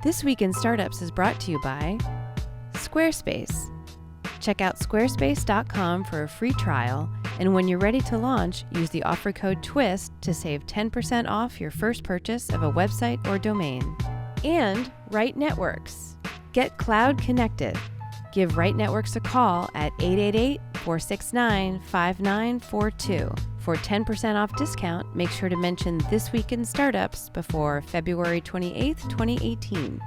This Week in Startups is brought to you by Squarespace. Check out squarespace.com for a free trial, and when you're ready to launch, use the offer code TWIST to save 10% off your first purchase of a website or domain. And Right Networks. Get cloud connected. Give Right Networks a call at 888-469-5942. For 10% off discount, make sure to mention This Week in Startups before February 28th, 2018.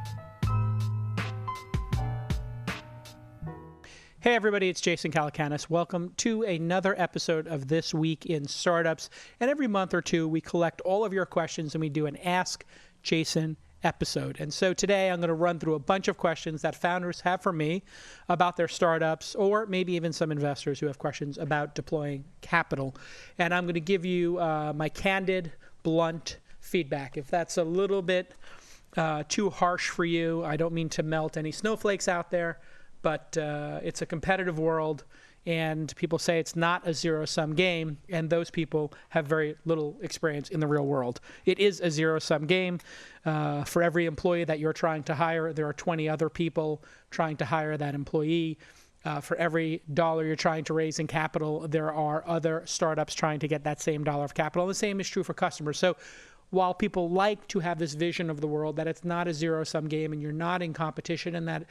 Hey everybody, it's Jason Calacanis. Welcome to another episode of This Week in Startups. And every month or two, we collect all of your questions and we do an Ask Jason episode. And so today I'm going to run through a bunch of questions that founders have for me about their startups, or maybe even some investors who have questions about deploying capital. And I'm going to give you my candid, blunt feedback. If that's a little bit too harsh for you, I don't mean to melt any snowflakes out there, but it's a competitive world, and people say it's not a zero-sum game, and those people have very little experience in the real world. It is a zero-sum game. For every employee that you're trying to hire, there are 20 other people trying to hire that employee. For every dollar you're trying to raise in capital, there are other startups trying to get that same dollar of capital. And the same is true for customers. So while people like to have this vision of the world that it's not a zero-sum game and you're not in competition and that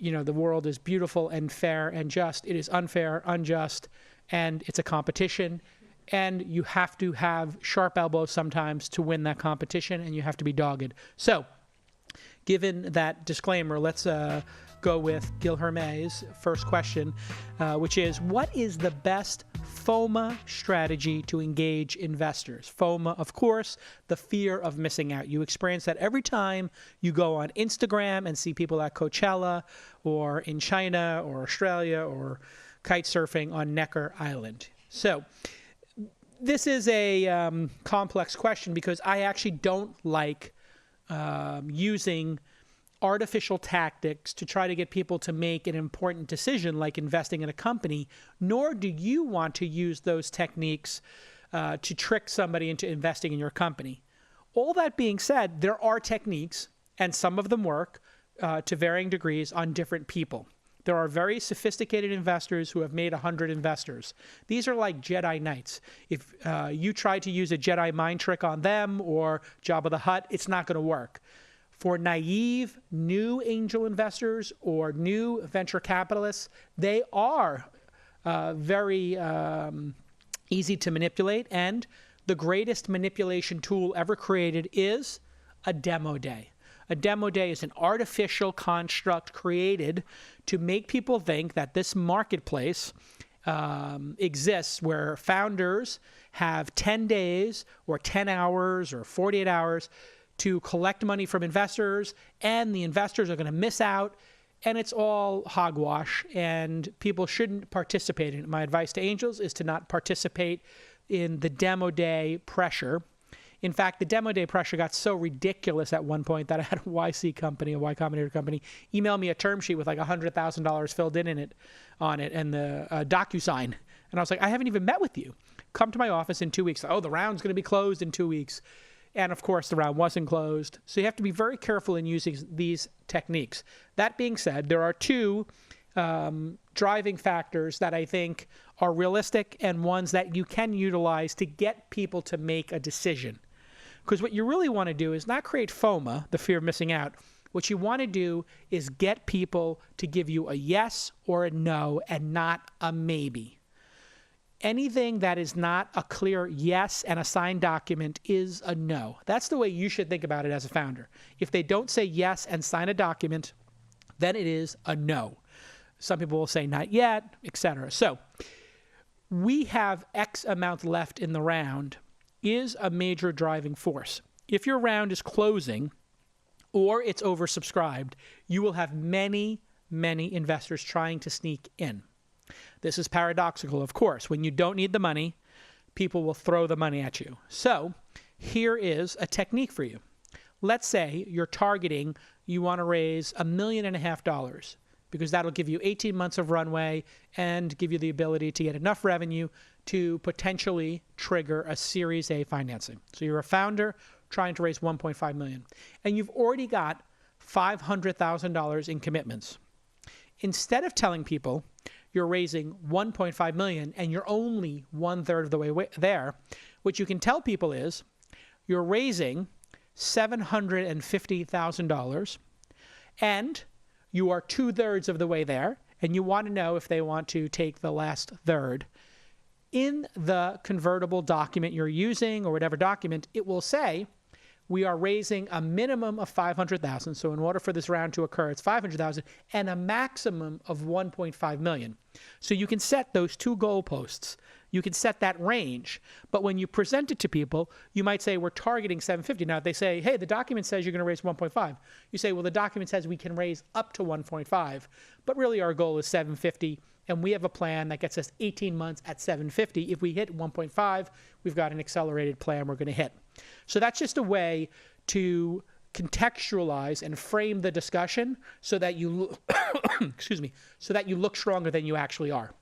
the world is beautiful and fair and just, it is unfair, unjust, and it's a competition. And you have to have sharp elbows sometimes to win that competition, and you have to be dogged. So, given that disclaimer, let's go with Guilherme's first question, which is, what is the best FOMO strategy to engage investors? FOMO, of course, the fear of missing out. You experience that every time you go on Instagram and see people at Coachella or in China or Australia or kite surfing on Necker Island. So this is a complex question because I actually don't like using artificial tactics to try to get people to make an important decision like investing in a company, nor do you want to use those techniques to trick somebody into investing in your company. All that being said, there are techniques, and some of them work to varying degrees on different people. There are very sophisticated investors who have made 100 investors. These are like Jedi Knights. If you try to use a Jedi mind trick on them or Jabba the Hutt, it's not going to work. For naive, new angel investors or new venture capitalists, they are very easy to manipulate. And the greatest manipulation tool ever created is a demo day. A demo day is an artificial construct created to make people think that this marketplace exists where founders have 10 days or 10 hours or 48 hours to collect money from investors, and the investors are going to miss out, and it's all hogwash, and people shouldn't participate in it. My advice to angels is to not participate in the demo day pressure. In fact, the demo day pressure got so ridiculous at one point that I had a YC company, a Y Combinator company, email me a term sheet with like $100,000 filled in it, on it, and the DocuSign. And I was like, I haven't even met with you. Come to my office in 2 weeks. Oh, the round's going to be closed in 2 weeks. And of course, the round wasn't closed. So you have to be very careful in using these techniques. That being said, there are two driving factors that I think are realistic and ones that you can utilize to get people to make a decision. Because what you really want to do is not create FOMO, the fear of missing out. What you want to do is get people to give you a yes or a no and not a maybe. Anything that is not a clear yes and a signed document is a no. That's the way you should think about it as a founder. If they don't say yes and sign a document, then it is a no. Some people will say not yet, etc. So we have X amount left in the round is a major driving force. If your round is closing or it's oversubscribed, you will have many, many investors trying to sneak in. This is paradoxical, of course. When you don't need the money, people will throw the money at you. So here is a technique for you. Let's say you're targeting, you want to raise $1.5 million because that'll give you 18 months of runway and give you the ability to get enough revenue to potentially trigger a Series A financing. So you're a founder trying to raise $1.5 million. And you've already got $500,000 in commitments. Instead of telling people you're raising $1.5 million and you're only 1/3 of the way there, what you can tell people is you're raising $750,000 and you are 2/3 of the way there, and you want to know if they want to take the last third. In the convertible document you're using, or whatever document, it will say we are raising a minimum of $500,000. So in order for this round to occur, it's $500,000 and a maximum of $1.5 million. So you can set those two goalposts. You can set that range. But when you present it to people, you might say we're targeting $750,000. Now, if they say, hey, the document says you're going to raise $1.5 million, you say, well, the document says we can raise up to $1.5 million, but really our goal is $750,000. And we have a plan that gets us 18 months at $750,000. If we hit 1.5, we've got an accelerated plan we're going to hit. So that's just a way to contextualize and frame the discussion so that you so that you look stronger than you actually are.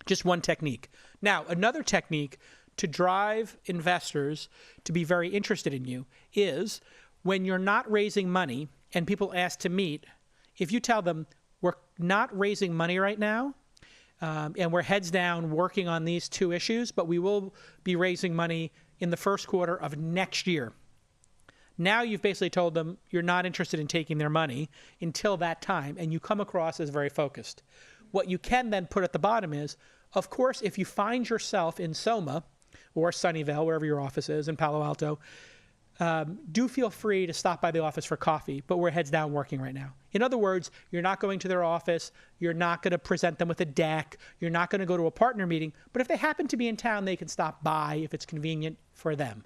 Just one technique. Now, another technique to drive investors to be very interested in you is when you're not raising money and people ask to meet, if you tell them we're not raising money right now, and we're heads down working on these two issues, but we will be raising money in the first quarter of next year. Now you've basically told them you're not interested in taking their money until that time, and you come across as very focused. What you can then put at the bottom is, of course, if you find yourself in Soma or Sunnyvale, wherever your office is, in Palo Alto, do feel free to stop by the office for coffee, but we're heads down working right now. In other words, you're not going to their office, you're not going to present them with a deck, you're not going to go to a partner meeting, but if they happen to be in town, they can stop by if it's convenient for them.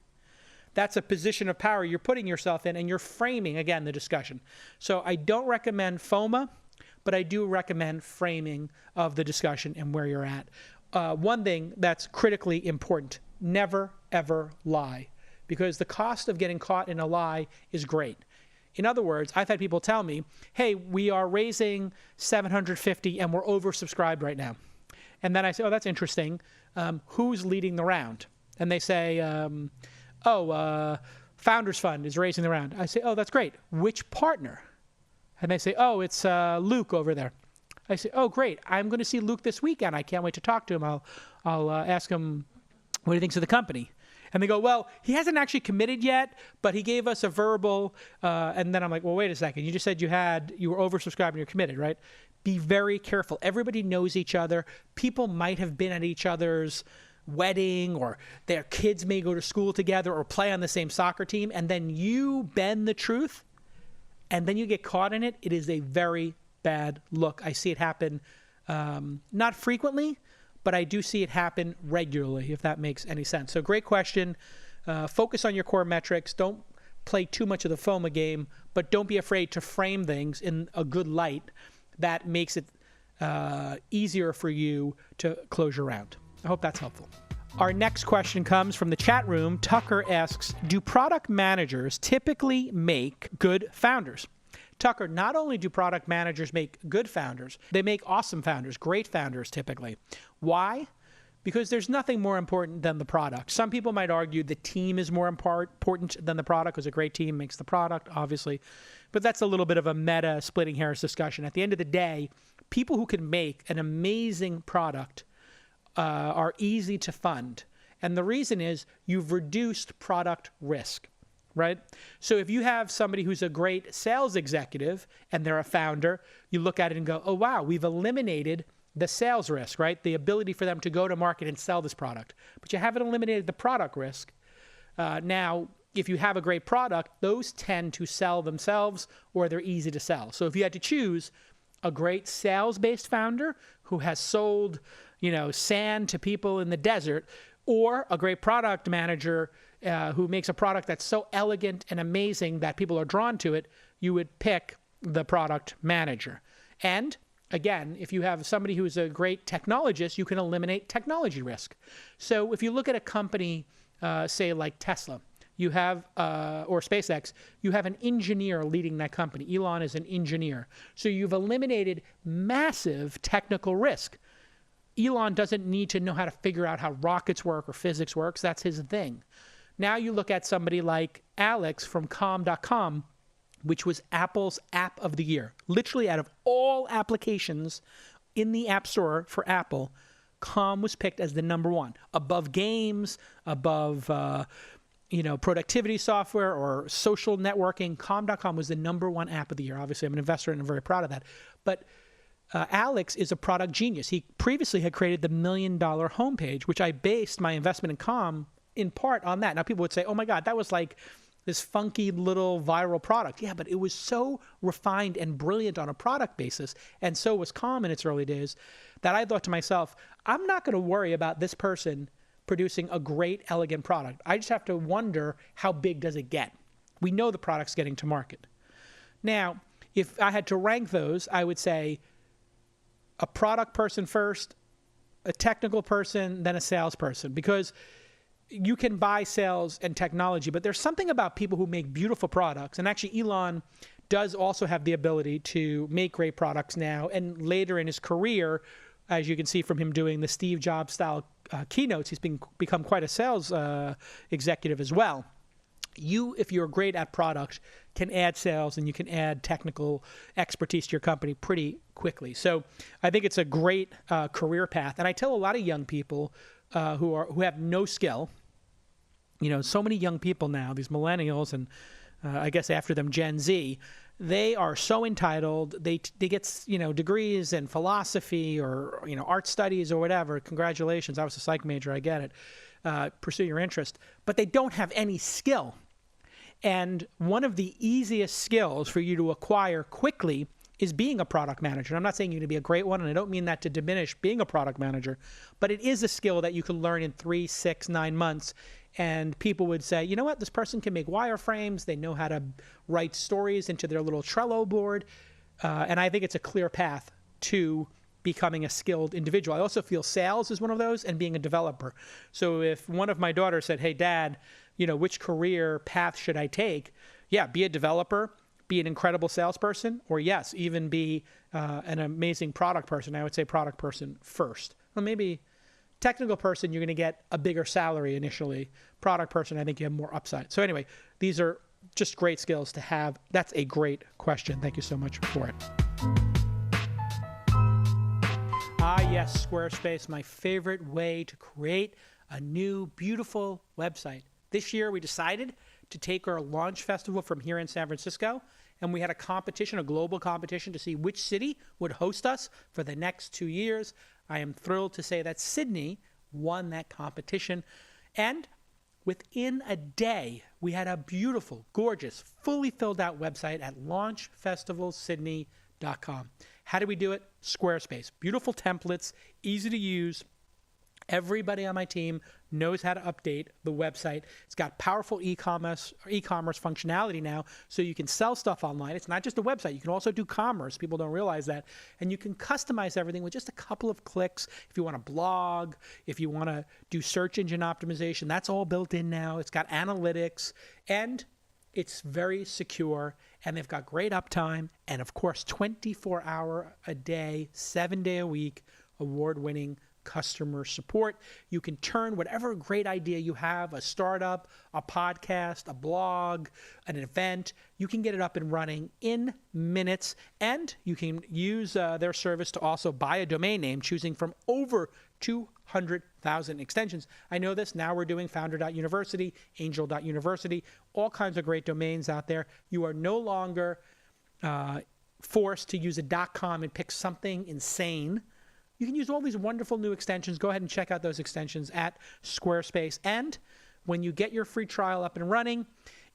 That's a position of power you're putting yourself in, and you're framing, again, the discussion. So I don't recommend FOMO, but I do recommend framing of the discussion and where you're at. One thing that's critically important, never, ever lie, because the cost of getting caught in a lie is great. In other words, I've had people tell me, hey, we are raising $750,000 and we're oversubscribed right now. And then I say, oh, that's interesting. Who's leading the round? And they say, Founders Fund is raising the round. I say, oh, that's great. Which partner? And they say, oh, it's Luke over there. I say, oh, great. I'm going to see Luke this weekend. I can't wait to talk to him. I'll ask him what he thinks of the company. And they go, well, he hasn't actually committed yet, but he gave us a verbal. And then I'm like, well, wait a second. You just said you were oversubscribed and you're committed, right? Be very careful. Everybody knows each other. People might have been at each other's wedding, or their kids may go to school together or play on the same soccer team. And then you bend the truth and then you get caught in it. It is a very bad look. I see it happen not frequently, but I do see it happen regularly, if that makes any sense. So great question. Focus on your core metrics. Don't play too much of the FOMO game, but don't be afraid to frame things in a good light that makes it easier for you to close your round. I hope that's helpful. Our next question comes from the chat room. Tucker asks, do product managers typically make good founders? Tucker, not only do product managers make good founders, they make awesome founders, great founders typically. Why? Because there's nothing more important than the product. Some people might argue the team is more important than the product, because a great team makes the product, obviously. But that's a little bit of a meta splitting hairs discussion. At the end of the day, people who can make an amazing product are easy to fund. And the reason is you've reduced product risk. Right? So if you have somebody who's a great sales executive and they're a founder, you look at it and go, oh, wow, we've eliminated the sales risk, right? The ability for them to go to market and sell this product. But you haven't eliminated the product risk. Now, if you have a great product, those tend to sell themselves, or they're easy to sell. So if you had to choose a great sales-based founder who has sold, sand to people in the desert, or a great product manager who makes a product that's so elegant and amazing that people are drawn to it, you would pick the product manager. And again, if you have somebody who's a great technologist, you can eliminate technology risk. So if you look at a company, say like Tesla, you have, or SpaceX, you have an engineer leading that company. Elon is an engineer. So you've eliminated massive technical risk. Elon doesn't need to know how to figure out how rockets work or physics works. That's his thing. Now you look at somebody like Alex from calm.com. which was Apple's App of the Year. Literally, out of all applications in the App Store for Apple, Calm was picked as the number one, above games, above productivity software or social networking. Calm.com was the number one app of the year. Obviously, I'm an investor and I'm very proud of that. But Alex is a product genius. He previously had created the $1 Million homepage, which I based my investment in Calm in part on that. Now, people would say, oh my God, that was like this funky little viral product. Yeah, but it was so refined and brilliant on a product basis, and so was Calm in its early days, that I thought to myself, I'm not going to worry about this person producing a great, elegant product. I just have to wonder, how big does it get? We know the product's getting to market. Now, if I had to rank those, I would say a product person first, a technical person, then a salesperson, because you can buy sales and technology, but there's something about people who make beautiful products. And actually, Elon does also have the ability to make great products now. And later in his career, as you can see from him doing the Steve Jobs style keynotes, he's become quite a sales executive as well. You, if you're great at product, can add sales and you can add technical expertise to your company pretty quickly. So I think it's a great career path. And I tell a lot of young people who have no skill. So many young people now, these millennials, and I guess after them Gen Z, they are so entitled. They get degrees in philosophy or art studies or whatever. Congratulations, I was a psych major. I get it. Pursue your interest, but they don't have any skill. And one of the easiest skills for you to acquire quickly is being a product manager. And I'm not saying you're going to be a great one, and I don't mean that to diminish being a product manager, but it is a skill that you can learn in 3, 6, 9 months. And people would say, you know what, this person can make wireframes. They know how to write stories into their little Trello board. And I think it's a clear path to becoming a skilled individual. I also feel sales is one of those, and being a developer. So if one of my daughters said, hey, Dad, which career path should I take? Yeah, be a developer, be an incredible salesperson, or yes, even be an amazing product person. I would say product person first. Well, maybe technical person, you're going to get a bigger salary initially. Product person, I think you have more upside. So anyway, these are just great skills to have. That's a great question. Thank you so much for it. Yes, Squarespace, my favorite way to create a new, beautiful website. This year, we decided to take our launch festival from here in San Francisco, and we had a competition, a global competition, to see which city would host us for the next 2 years. I am thrilled to say that Sydney won that competition. And within a day, we had a beautiful, gorgeous, fully filled out website at launchfestivalsydney.com. How did we do it? Squarespace. Beautiful templates, easy to use. Everybody on my team knows how to update the website. It's got powerful e-commerce functionality now, so you can sell stuff online. It's not just a website. You can also do commerce. People don't realize that. And you can customize everything with just a couple of clicks. If you want to blog, if you want to do search engine optimization, that's all built in now. It's got analytics, and it's very secure, and they've got great uptime, and of course, 24-hour a day, 7-day a week, award-winning customer support. You can turn whatever great idea you have, a startup, a podcast, a blog, an event, you can get it up and running in minutes, and you can use their service to also buy a domain name, choosing from over 200,000 extensions. I know this. Now we're doing founder.university, angel.university, all kinds of great domains out there. You are no longer forced to use a .com and pick something insane. You can use all these wonderful new extensions. Go ahead and check out those extensions at Squarespace. And when you get your free trial up and running,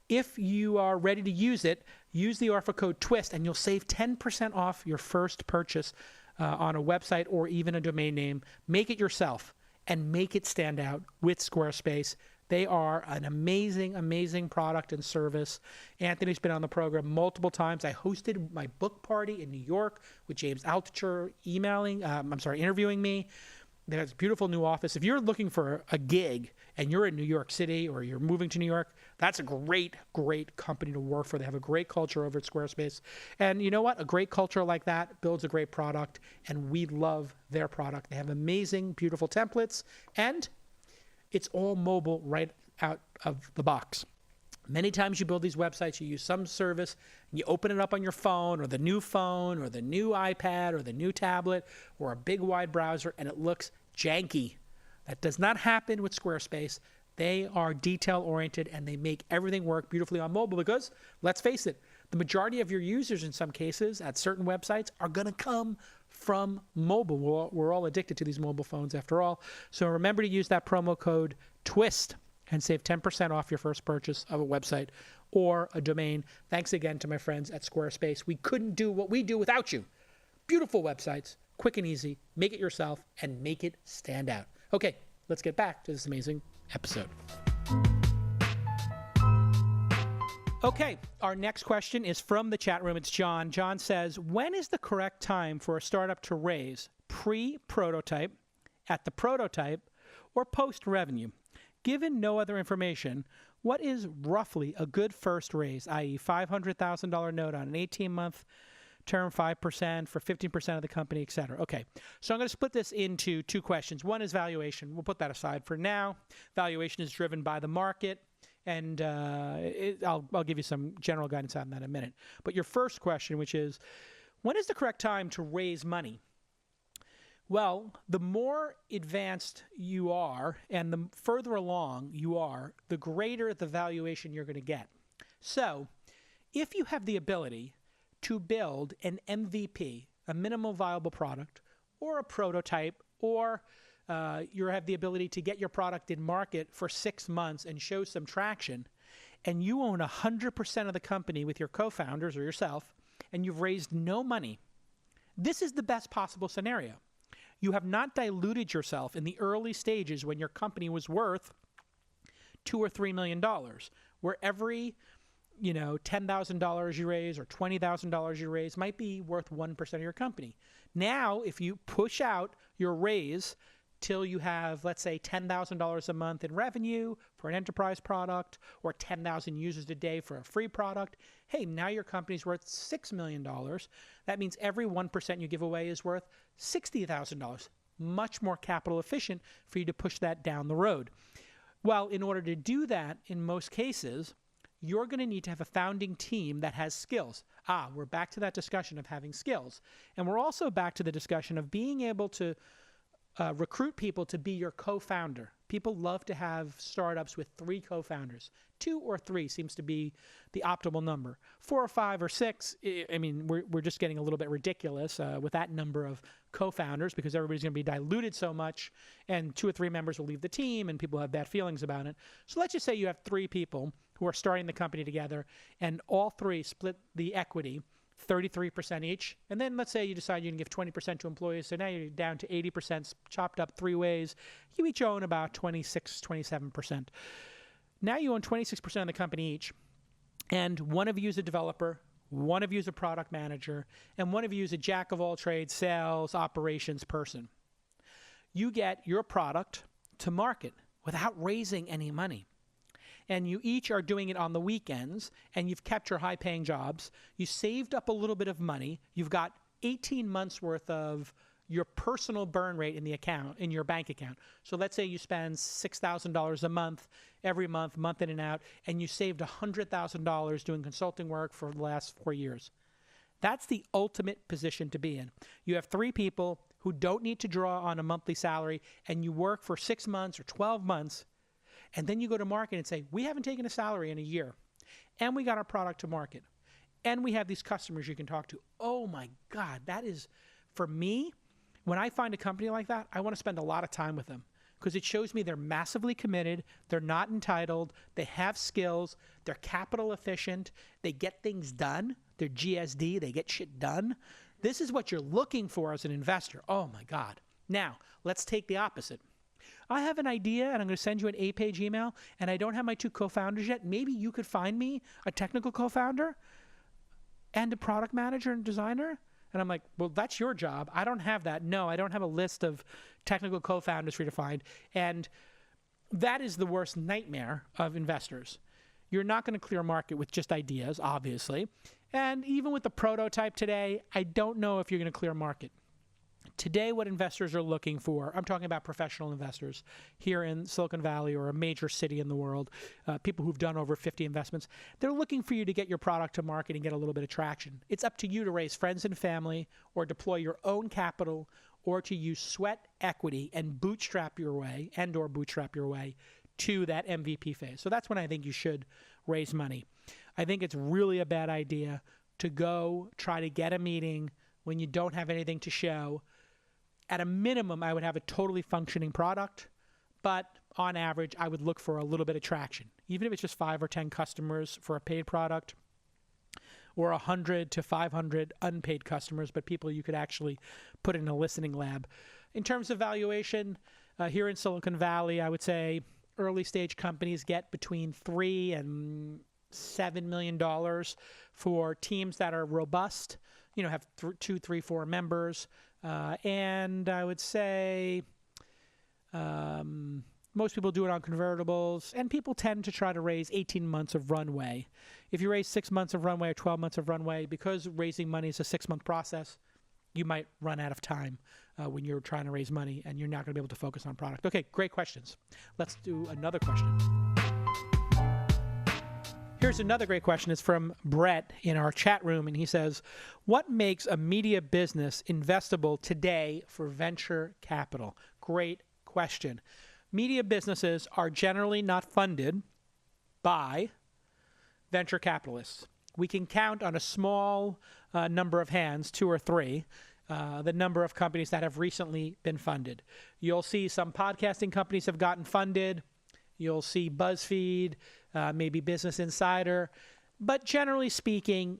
if you are ready to use it, use the offer code TWIST, and you'll save 10% off your first purchase on a website or even a domain name. Make it yourself and make it stand out with Squarespace. They are an amazing, amazing product and service. Anthony's been on the program multiple times. I hosted my book party in New York with James Altucher interviewing me. There's a beautiful new office. If you're looking for a gig and you're in New York City or you're moving to New York, that's a great, great company to work for. They have a great culture over at Squarespace. And you know what? A great culture like that builds a great product, and we love their product. They have amazing, beautiful templates, and it's all mobile right out of the box. Many times you build these websites, you use some service, and you open it up on your phone or the new iPad or the new tablet or a big wide browser, and it looks janky. That does not happen with Squarespace. They are detail-oriented, and they make everything work beautifully on mobile because, let's face it, the majority of your users in some cases at certain websites are going to come from mobile. We're all addicted to these mobile phones after all. So remember to use that promo code TWIST and save 10% off your first purchase of a website or a domain. Thanks again to my friends at Squarespace. We couldn't do what we do without you. Beautiful websites, quick and easy. Make it yourself and make it stand out. Okay, let's get back to this amazing episode. Okay, our next question is from the chat room. It's John. John says, when is the correct time for a startup to raise? Pre-prototype, at the prototype, or post-revenue? Given no other information, what is roughly a good first raise, i.e. $500,000 note on an 18-month term, 5% for 15% of the company, et cetera? Okay, so I'm going to split this into two questions. One is valuation. We'll put that aside for now. Valuation is driven by the market, and I'll give you some general guidance on that in a minute. But your first question, which is, when is the correct time to raise money? Well, the more advanced you are and the further along you are, the greater the valuation you're going to get. So if you have the ability to build an MVP, a minimal viable product, or a prototype, or you have the ability to get your product in market for 6 months and show some traction, and you own 100% of the company with your co-founders or yourself, and you've raised no money, this is the best possible scenario. You have not diluted yourself in the early stages when your company was worth $2 or $3 million, where every $10,000 you raise or $20,000 you raise might be worth 1% of your company. Now, if you push out your raise till you have, let's say, $10,000 a month in revenue for an enterprise product or 10,000 users a day for a free product, hey, now your company's worth $6 million. That means every 1% you give away is worth $60,000. Much more capital efficient for you to push that down the road. Well, in order to do that, in most cases, you're going to need to have a founding team that has skills. We're back to that discussion of having skills. And we're also back to the discussion of being able to recruit people to be your co-founder. People love to have startups with 3 co-founders. 2 or 3 seems to be the optimal number. 4 or 5 or 6, I mean, we're just getting a little bit ridiculous with that number of co-founders because everybody's going to be diluted so much, and 2 or 3 members will leave the team, and people have bad feelings about it. So let's just say you have 3 people who are starting the company together, and all 3 split the equity 33% each. And then let's say you decide you're going to give 20% to employees. So now you're down to 80%, chopped up 3 ways. You each own about 26, 27%. Now you own 26% of the company each. And one of you is a developer, one of you is a product manager, and one of you is a jack of all trades, sales, operations person. You get your product to market without raising any money. And you each are doing it on the weekends, and you've kept your high-paying jobs. You saved up a little bit of money. You've got 18 months worth of your personal burn rate in the account, in your bank account. So let's say you spend $6,000 a month, every month, month in and out, and you saved $100,000 doing consulting work for the last 4 years. That's the ultimate position to be in. You have 3 people who don't need to draw on a monthly salary, and you work for 6 months or 12 months, and then you go to market and say, we haven't taken a salary in a year, and we got our product to market, and we have these customers you can talk to. Oh my God, that is, for me, when I find a company like that, I want to spend a lot of time with them because it shows me they're massively committed, they're not entitled, they have skills, they're capital efficient, they get things done, they're GSD, they get shit done. This is what you're looking for as an investor. Oh my God. Now, let's take the opposite. I have an idea, and I'm going to send you an 8-page email, and I don't have my 2 co-founders yet. Maybe you could find me a technical co-founder and a product manager and designer. And I'm like, well, that's your job. I don't have that. No, I don't have a list of technical co-founders for you to find. And that is the worst nightmare of investors. You're not going to clear market with just ideas, obviously. And even with the prototype today, I don't know if you're going to clear market. Today, what investors are looking for, I'm talking about professional investors here in Silicon Valley or a major city in the world, people who've done over 50 investments, they're looking for you to get your product to market and get a little bit of traction. It's up to you to raise friends and family or deploy your own capital or to use sweat equity and bootstrap your way to that MVP phase. So that's when I think you should raise money. I think it's really a bad idea to go try to get a meeting when you don't have anything to show. At a minimum, I would have a totally functioning product, but on average, I would look for a little bit of traction. Even if it's just 5 or 10 customers for a paid product, or 100 to 500 unpaid customers, but people you could actually put in a listening lab. In terms of valuation, here in Silicon Valley, I would say early stage companies get between $3 and $7 million for teams that are robust, have 2, 3, 4 members. And I would say most people do it on convertibles, and people tend to try to raise 18 months of runway. If you raise 6 months of runway or 12 months of runway, because raising money is a 6-month process, you might run out of time when you're trying to raise money, and you're not going to be able to focus on product. Okay, great questions. Let's do another question. Here's another great question. It's from Bret in our chat room, and he says, what makes a media business investable today for venture capital? Great question. Media businesses are generally not funded by venture capitalists. We can count on a small number of hands, 2 or 3, the number of companies that have recently been funded. You'll see some podcasting companies have gotten funded. You'll see BuzzFeed, maybe Business Insider. But generally speaking,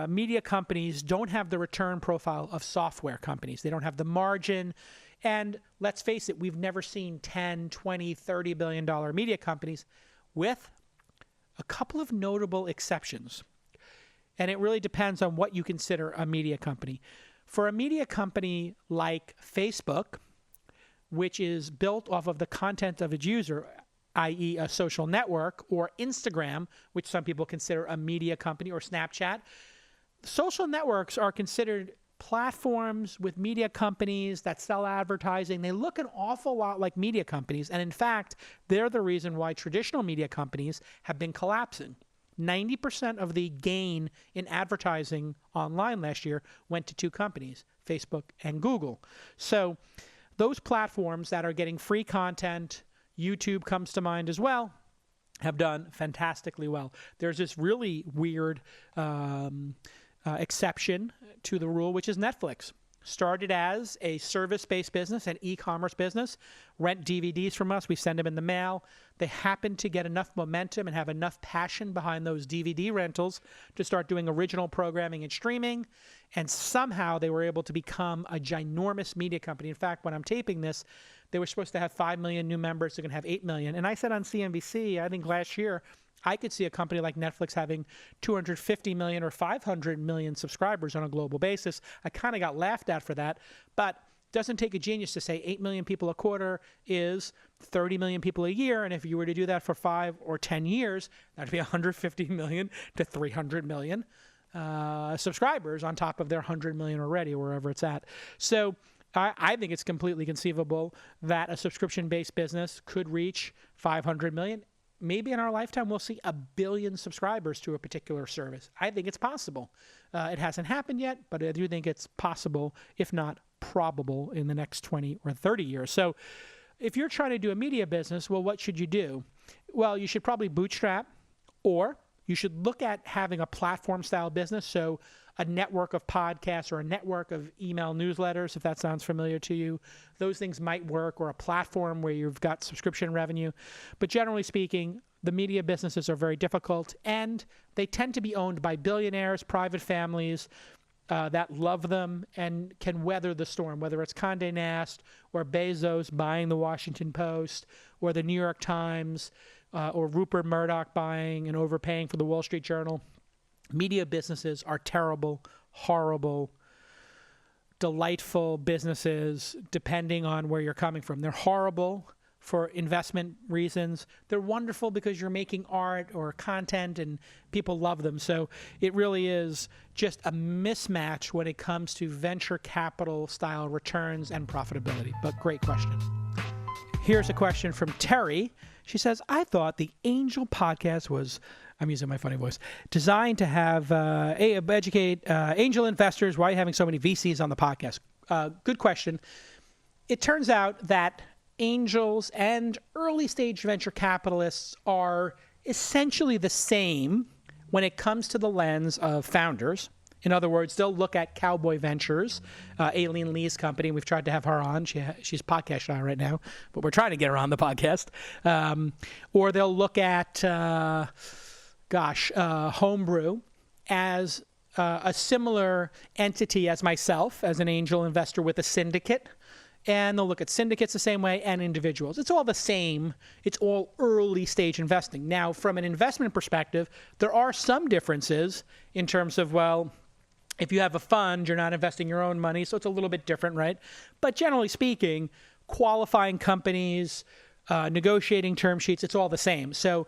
media companies don't have the return profile of software companies. They don't have the margin. And let's face it, we've never seen 10, 20, $30 billion media companies, with a couple of notable exceptions. And it really depends on what you consider a media company. For a media company like Facebook, which is built off of the content of its user, i.e. a social network, or Instagram, which some people consider a media company, or Snapchat, social networks are considered platforms with media companies that sell advertising. They look an awful lot like media companies. And in fact, they're the reason why traditional media companies have been collapsing. 90% of the gain in advertising online last year went to 2 companies, Facebook and Google. So those platforms that are getting free content, YouTube comes to mind as well, have done fantastically well. There's this really weird exception to the rule, which is Netflix. Started as a service-based business, an e-commerce business, rent DVDs from us, we send them in the mail. They happen to get enough momentum and have enough passion behind those DVD rentals to start doing original programming and streaming, and somehow they were able to become a ginormous media company. In fact, when I'm taping this, they were supposed to have 5 million new members. They're going to have 8 million. And I said on CNBC, I think last year, I could see a company like Netflix having 250 million or 500 million subscribers on a global basis. I kind of got laughed at for that, but it doesn't take a genius to say 8 million people a quarter is 30 million people a year. And if you were to do that for 5 or 10 years, that'd be 150 million to 300 million subscribers on top of their 100 million already, wherever it's at. So I think it's completely conceivable that a subscription-based business could reach 500 million. Maybe in our lifetime, we'll see 1 billion subscribers to a particular service. I think it's possible. It hasn't happened yet, but I do think it's possible, if not probable, in the next 20 or 30 years. So if you're trying to do a media business, well, what should you do? Well, you should probably bootstrap, or you should look at having a platform-style business, so a network of podcasts or a network of email newsletters, if that sounds familiar to you. Those things might work, or a platform where you've got subscription revenue. But generally speaking, the media businesses are very difficult, and they tend to be owned by billionaires, private families that love them and can weather the storm, whether it's Condé Nast or Bezos buying the Washington Post or the New York Times or Rupert Murdoch buying and overpaying for the Wall Street Journal. Media businesses are terrible, horrible, delightful businesses, depending on where you're coming from. They're horrible for investment reasons. They're wonderful because you're making art or content and people love them. So it really is just a mismatch when it comes to venture capital style returns and profitability. But great question. Here's a question from Terri. She says, I thought the Angel podcast was, I'm using my funny voice, designed to have educate angel investors. Why are you having so many VCs on the podcast? Good question. It turns out that angels and early stage venture capitalists are essentially the same when it comes to the lens of founders. In other words, they'll look at Cowboy Ventures, Aileen Lee's company. We've tried to have her on. She's podcast shy right now, but we're trying to get her on the podcast. Or they'll look at, Homebrew as a similar entity as myself, as an angel investor with a syndicate. And they'll look at syndicates the same way and individuals. It's all the same. It's all early stage investing. Now, from an investment perspective, there are some differences in terms of, well, if you have a fund, you're not investing your own money, so it's a little bit different, right? But generally speaking, qualifying companies, negotiating term sheets, it's all the same. So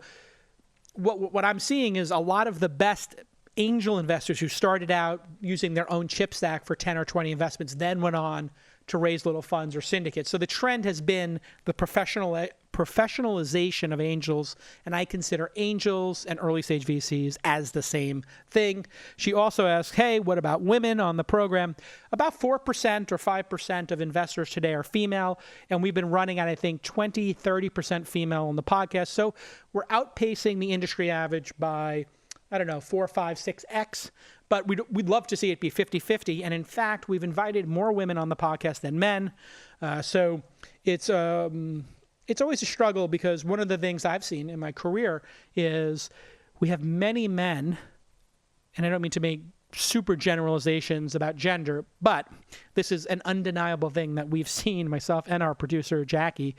what I'm seeing is a lot of the best angel investors who started out using their own chip stack for 10 or 20 investments then went on to raise little funds or syndicates. So the trend has been the professionalization of angels, and I consider angels and early stage VCs as the same thing. She also asked, hey, what about women on the program? About 4% or 5% of investors today are female, and we've been running at, I think, 20, 30% female on the podcast. So we're outpacing the industry average by, 4, 5, 6x. But we'd love to see it be 50-50. And in fact, we've invited more women on the podcast than men. So it's always a struggle because one of the things I've seen in my career is we have many men, and I don't mean to make super generalizations about gender, but this is an undeniable thing that we've seen, myself and our producer, Jackie.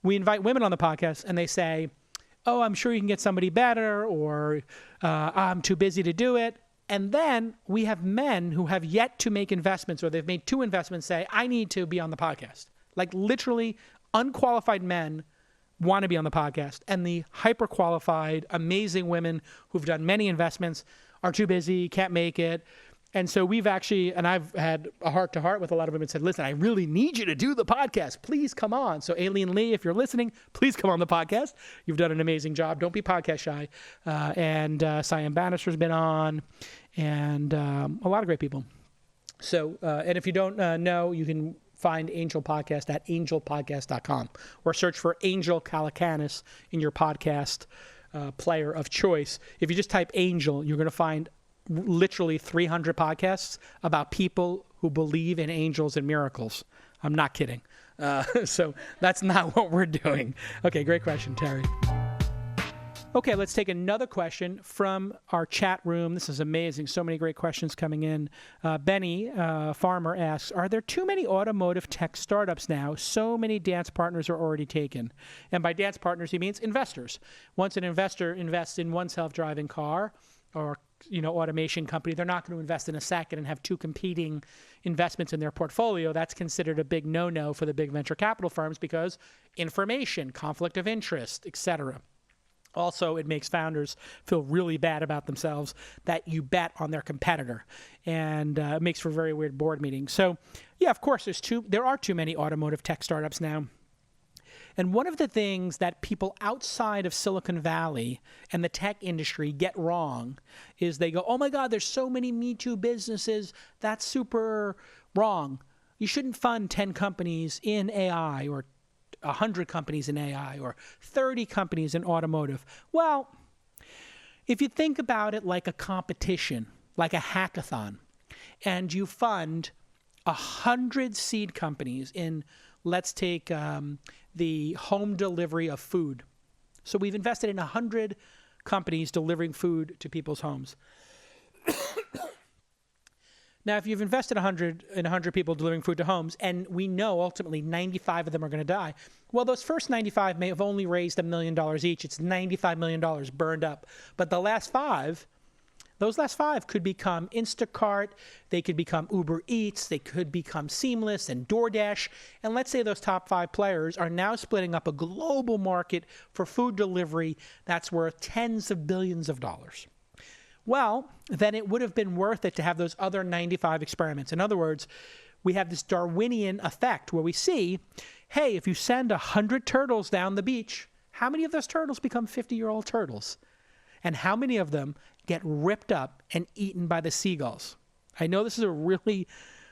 We invite women on the podcast and they say, oh, I'm sure you can get somebody better, or I'm too busy to do it. And then we have men who have yet to make investments, or they've made 2 investments, say, I need to be on the podcast. Like literally unqualified men want to be on the podcast. And the hyper-qualified, amazing women who've done many investments are too busy, can't make it. And so we've actually, and I've had a heart-to-heart with a lot of them and said, listen, I really need you to do the podcast. Please come on. So Aileen Lee, if you're listening, please come on the podcast. You've done an amazing job. Don't be podcast shy. And Cyan Bannister's been on, and a lot of great people. So, and if you don't know, you can find Angel Podcast at angelpodcast.com or search for Angel Calacanis in your podcast player of choice. If you just type Angel, you're going to find literally 300 podcasts about people who believe in angels and miracles. I'm not kidding. So that's not what we're doing. Okay, great question, Terri. Okay, let's take another question from our chat room. This is amazing. So many great questions coming in. Bennie, Farmer, asks, are there too many automotive tech startups now? So many dance partners are already taken. And by dance partners, he means investors. Once an investor invests in one self-driving car or automation company, they're not going to invest in a second and have 2 competing investments in their portfolio. That's considered a big no-no for the big venture capital firms because information, conflict of interest, etc. Also, it makes founders feel really bad about themselves that you bet on their competitor, and it makes for very weird board meetings. So, yeah, of course, there are too many automotive tech startups now. And one of the things that people outside of Silicon Valley and the tech industry get wrong is they go, oh my God, there's so many Me Too businesses. That's super wrong. You shouldn't fund 10 companies in AI or 100 companies in AI or 30 companies in automotive. Well, if you think about it like a competition, like a hackathon, and you fund 100 seed companies in, let's take the home delivery of food. So we've invested in 100 companies delivering food to people's homes. Now, if you've invested 100 people delivering food to homes, and we know ultimately 95 of them are going to die, well, those first 95 may have only raised $1 million each. It's $95 million burned up. But the last 5, Those last 5 could become Instacart, they could become Uber Eats, they could become Seamless and DoorDash. And let's say those top 5 players are now splitting up a global market for food delivery that's worth tens of billions of dollars. Well, then it would have been worth it to have those other 95 experiments. In other words, we have this Darwinian effect where we see, hey, if you send 100 turtles down the beach, how many of those turtles become 50-year-old turtles? And how many of them get ripped up and eaten by the seagulls? I know this is a really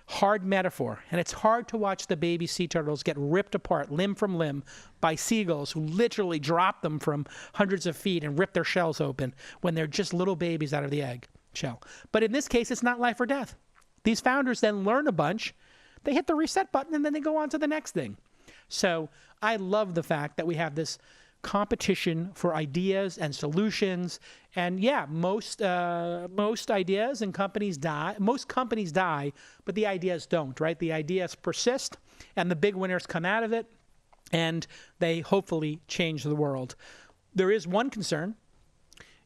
hard metaphor, and it's hard to watch the baby sea turtles get ripped apart limb from limb by seagulls who literally drop them from hundreds of feet and rip their shells open when they're just little babies out of the egg shell. But in this case, it's not life or death. These founders then learn a bunch, they hit the reset button, and then they go on to the next thing. So I love the fact that we have this competition for ideas and solutions. And yeah, most ideas and companies die. Most companies die, but the ideas don't, right? The ideas persist, and the big winners come out of it, and they hopefully change the world. There is one concern.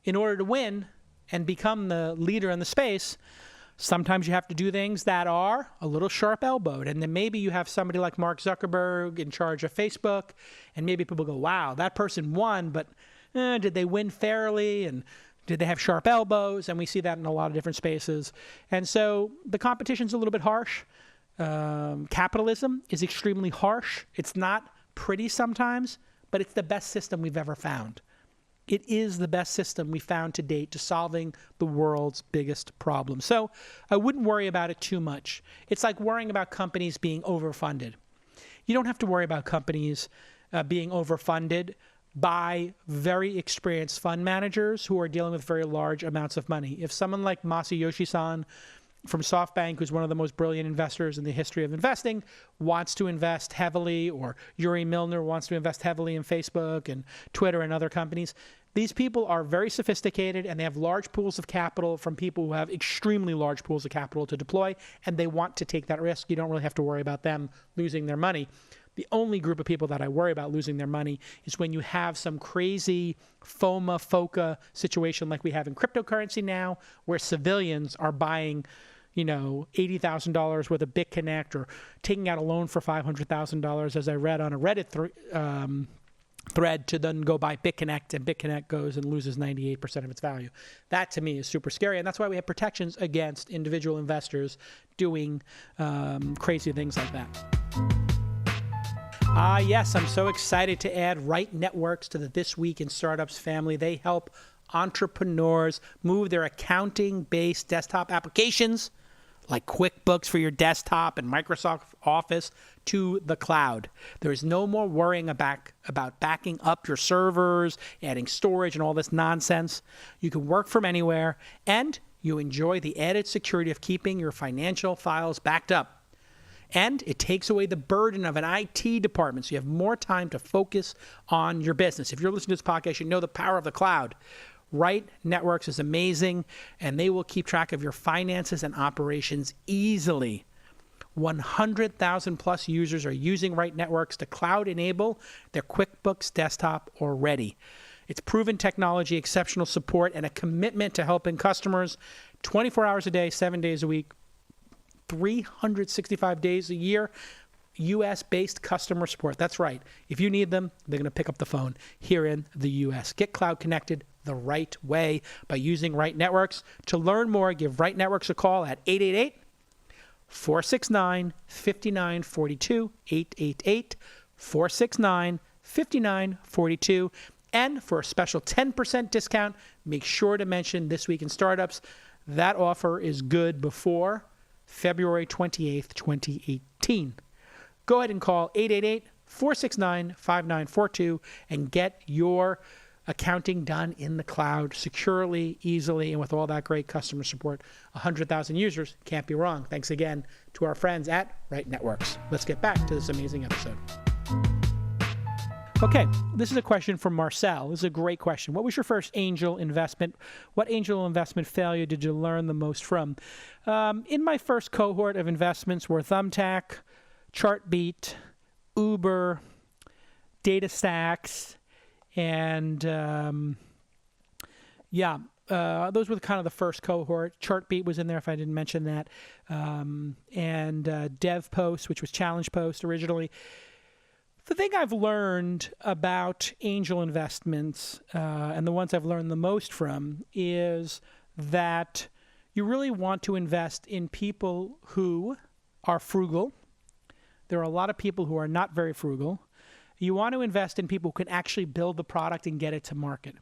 In order to win and become the leader in the space, sometimes you have to do things that are a little sharp-elbowed. And then maybe you have somebody like Mark Zuckerberg in charge of Facebook, and maybe people go, wow, that person won, but did they win fairly? And did they have sharp elbows? And we see that in a lot of different spaces. And so the competition's a little bit harsh. Capitalism is extremely harsh. It's not pretty sometimes, but it's the best system we've ever found. It is the best system we found to date to solving the world's biggest problem. So I wouldn't worry about it too much. It's like worrying about companies being overfunded. You don't have to worry about companies being overfunded by very experienced fund managers who are dealing with very large amounts of money. If someone like Masayoshi-san from SoftBank, who's one of the most brilliant investors in the history of investing, wants to invest heavily, or Yuri Milner wants to invest heavily in Facebook and Twitter and other companies, these people are very sophisticated and they have large pools of capital from people who have extremely large pools of capital to deploy, and they want to take that risk. You don't really have to worry about them losing their money. The only group of people that I worry about losing their money is when you have some crazy FOMO situation like we have in cryptocurrency now, where civilians are buying $80,000 worth of BitConnect or taking out a loan for $500,000, as I read on a Reddit thread, to then go buy BitConnect, and BitConnect goes and loses 98% of its value. That to me is super scary, and that's why we have protections against individual investors doing crazy things like that. Yes, I'm so excited to add Right Networks to the This Week in Startups family. They help entrepreneurs move their accounting-based desktop applications like QuickBooks for your desktop and Microsoft Office to the cloud. There's no more worrying about backing up your servers, adding storage, and all this nonsense. You can work from anywhere, and you enjoy the added security of keeping your financial files backed up. And it takes away the burden of an IT department, so you have more time to focus on your business. If you're listening to this podcast, you know the power of the cloud. Right Networks is amazing, and they will keep track of your finances and operations easily. 100,000 plus users are using Right Networks to cloud enable their QuickBooks desktop already. It's proven technology, exceptional support, and a commitment to helping customers 24 hours a day, 7 days a week, 365 days a year. U.S.-based customer support. That's right. If you need them, they're going to pick up the phone here in the U.S. Get cloud connected the right way by using Right Networks. To learn more, give Right Networks a call at 888-469-5942, 888-469-5942. And for a special 10% discount, make sure to mention This Week in Startups. That offer is good before February 28th, 2018. Go ahead and call 888-469-5942 and get your accounting done in the cloud securely, easily, and with all that great customer support. 100,000 users, can't be wrong. Thanks again to our friends at Right Networks. Let's get back to this amazing episode. Okay, this is a question from Marcel. This is a great question. What was your first angel investment? What angel investment failure did you learn the most from? In my first cohort of investments were Thumbtack, Chartbeat, Uber, DataStax, and those were kind of the first cohort. Chartbeat was in there if I didn't mention that. And DevPost, which was Challenge Post originally. The thing I've learned about angel investments, and the ones I've learned the most from, is that you really want to invest in people who are frugal. There are a lot of people who are not very frugal. You want to invest in people who can actually build the product and get it to market.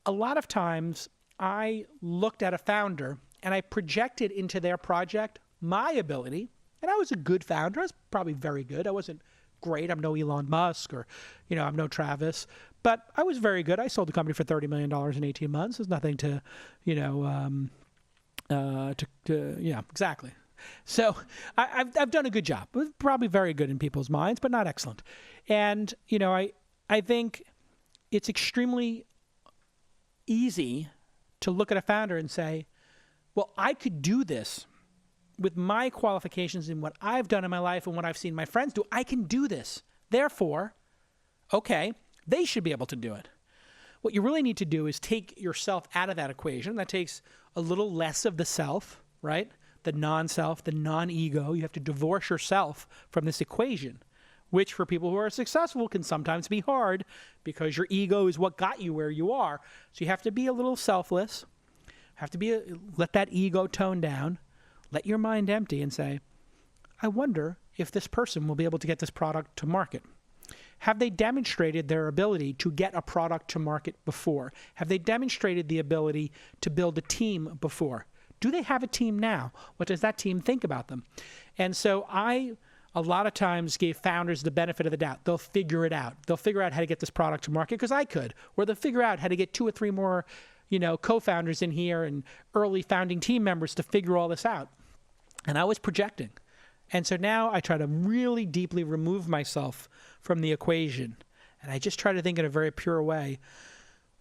A lot of times, I looked at a founder and I projected into their project my ability, and I was a good founder. I was probably very good. I wasn't great. I'm no Elon Musk or, I'm no Travis, but I was very good. I sold the company for $30 million in 18 months. There's nothing to, exactly. So I've done a good job. Probably very good in people's minds, but not excellent. And, I think it's extremely easy to look at a founder and say, well, I could do this with my qualifications and what I've done in my life and what I've seen my friends do. I can do this. Therefore, okay, they should be able to do it. What you really need to do is take yourself out of that equation. That takes a little less of the self, right? The non-self, the non-ego. You have to divorce yourself from this equation, which for people who are successful can sometimes be hard because your ego is what got you where you are. So you have to be a little selfless, let that ego tone down, let your mind empty and say, I wonder if this person will be able to get this product to market. Have they demonstrated their ability to get a product to market before? Have they demonstrated the ability to build a team before? Do they have a team now? What does that team think about them? And so I, a lot of times, gave founders the benefit of the doubt. They'll figure it out. They'll figure out how to get this product to market because I could. Or they'll figure out how to get 2 or 3 more, co-founders in here and early founding team members to figure all this out. And I was projecting. And so now I try to really deeply remove myself from the equation. And I just try to think in a very pure way.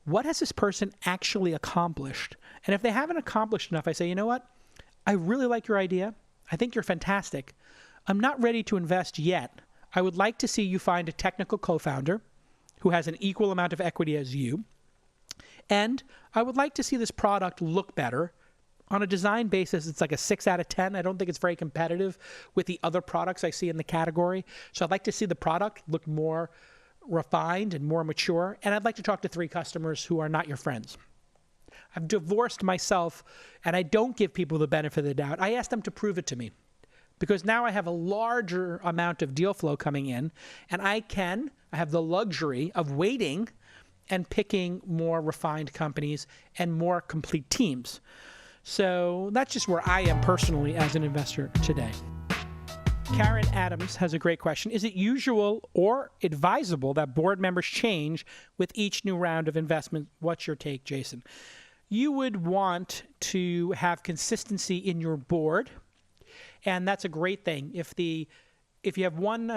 What has this person actually accomplished? And if they haven't accomplished enough, I say, you know what? I really like your idea. I think you're fantastic. I'm not ready to invest yet. I would like to see you find a technical co-founder who has an equal amount of equity as you. And I would like to see this product look better. On a design basis, it's like a 6 out of 10. I don't think it's very competitive with the other products I see in the category. So I'd like to see the product look more refined and more mature. And I'd like to talk to 3 customers who are not your friends. I've divorced myself, and I don't give people the benefit of the doubt. I ask them to prove it to me because now I have a larger amount of deal flow coming in, and I have the luxury of waiting and picking more refined companies and more complete teams. So that's just where I am personally as an investor today. Karen Adams has a great question. Is it usual or advisable that board members change with each new round of investment? What's your take, Jason? You would want to have consistency in your board, and that's a great thing. If you have one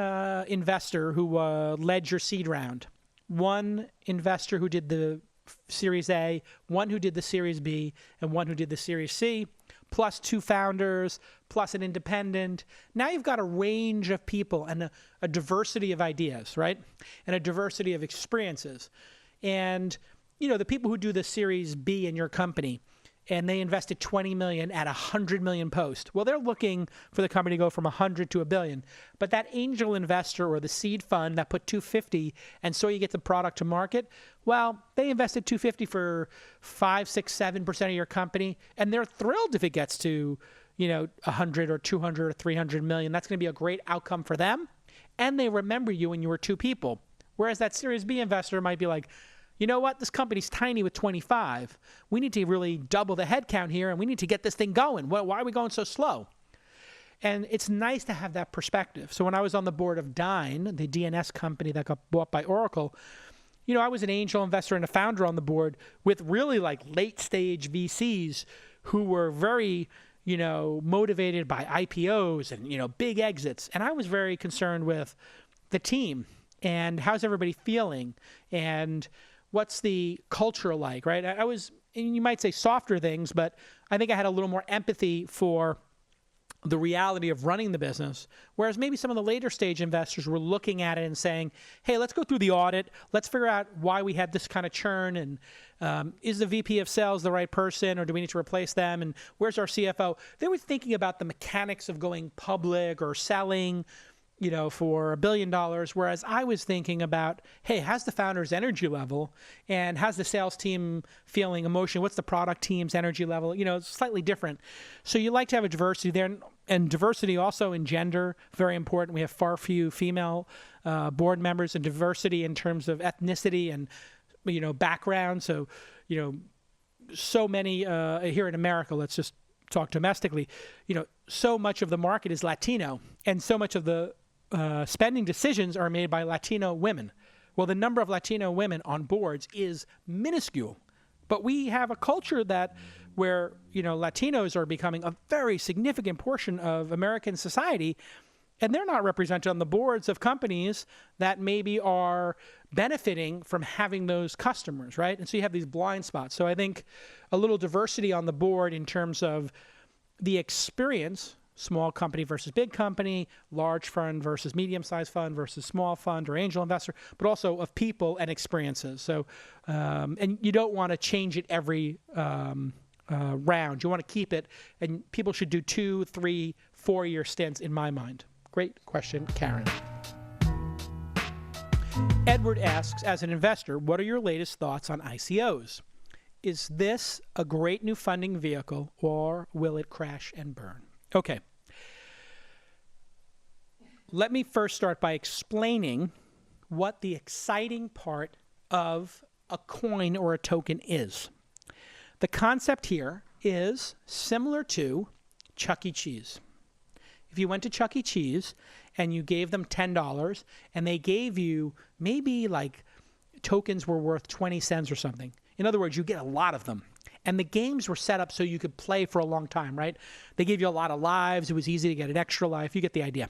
investor who led your seed round, one investor who did the Series A, one who did the Series B, and one who did the Series C, plus 2 founders, plus an independent. Now you've got a range of people and a diversity of ideas, right? And a diversity of experiences. And, the people who do the Series B in your company, and they invested $20 million at $100 million post. Well, they're looking for the company to go from 100 to $1 billion. But that angel investor or the seed fund that put 250 and so you get the product to market, well, they invested 250 for 5, 6, 7% of your company, and they're thrilled if it gets to, 100 or 200 or 300 million. That's going to be a great outcome for them, and they remember you when you were 2 people. Whereas that Series B investor might be like, you know what? This company's tiny with 25. We need to really double the headcount here, and we need to get this thing going. Why are we going so slow? And it's nice to have that perspective. So when I was on the board of Dyn, the DNS company that got bought by Oracle, I was an angel investor and a founder on the board with really like late-stage VCs who were very, motivated by IPOs and, big exits. And I was very concerned with the team and how's everybody feeling and what's the culture like, right? I was, and you might say softer things, but I think I had a little more empathy for the reality of running the business, whereas maybe some of the later stage investors were looking at it and saying, hey, let's go through the audit. Let's figure out why we had this kind of churn, and is the VP of sales the right person, or do we need to replace them, and where's our CFO? They were thinking about the mechanics of going public or selling, for $1 billion, whereas I was thinking about, hey, how's the founder's energy level, and how's the sales team feeling, emotion? What's the product team's energy level? It's slightly different. So you like to have a diversity there, and diversity also in gender, very important. We have far few female board members, and diversity in terms of ethnicity and background. So so many here in America. Let's just talk domestically. So much of the market is Latino, and so much of the spending decisions are made by Latino women. Well, the number of Latino women on boards is minuscule, but we have a culture where Latinos are becoming a very significant portion of American society, and they're not represented on the boards of companies that maybe are benefiting from having those customers, right? And so you have these blind spots. So I think a little diversity on the board in terms of the experience, small company versus big company, large fund versus medium-sized fund versus small fund or angel investor, but also of people and experiences. So, and you don't want to change it every round. You want to keep it, and people should do 2, 3, 4-year stints in my mind. Great question, Karen. Edward asks, as an investor, what are your latest thoughts on ICOs? Is this a great new funding vehicle, or will it crash and burn? Okay. Let me first start by explaining what the exciting part of a coin or a token is. The concept here is similar to Chuck E. Cheese. If you went to Chuck E. Cheese and you gave them $10 and they gave you maybe like tokens were worth 20 cents or something. In other words, you get a lot of them. And the games were set up so you could play for a long time, right? They gave you a lot of lives. It was easy to get an extra life. You get the idea.